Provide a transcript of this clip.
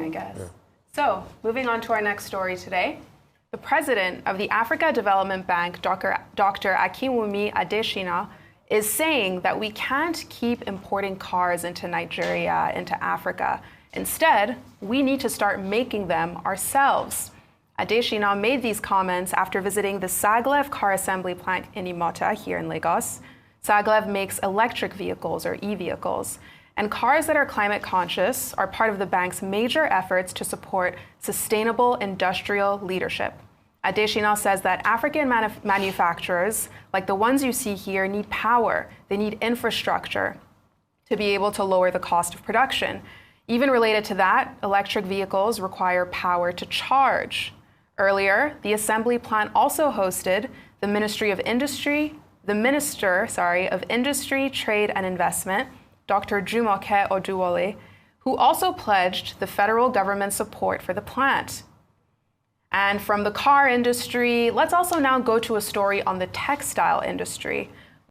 I guess. So, moving on to our next story today. The president of the Africa Development Bank, Dr. Akinwumi Adesina, is saying that we can't keep importing cars into Nigeria, into Africa. Instead, we need to start making them ourselves. Adesina made these comments after visiting the SAGLEV car assembly plant in Imota here in Lagos. SAGLEV makes electric vehicles, or e-vehicles, and cars that are climate conscious are part of the bank's major efforts to support sustainable industrial leadership. Adesina says that African manufacturers, like the ones you see here, need power. They need infrastructure to be able to lower the cost of production. Even related to that, electric vehicles require power to charge. Earlier, the assembly plant also hosted the Minister of Industry, Trade and Investment, Dr. Jumoke Oduwole, who also pledged the federal government support for the plant. And from the car industry, let's also now go to a story on the textile industry.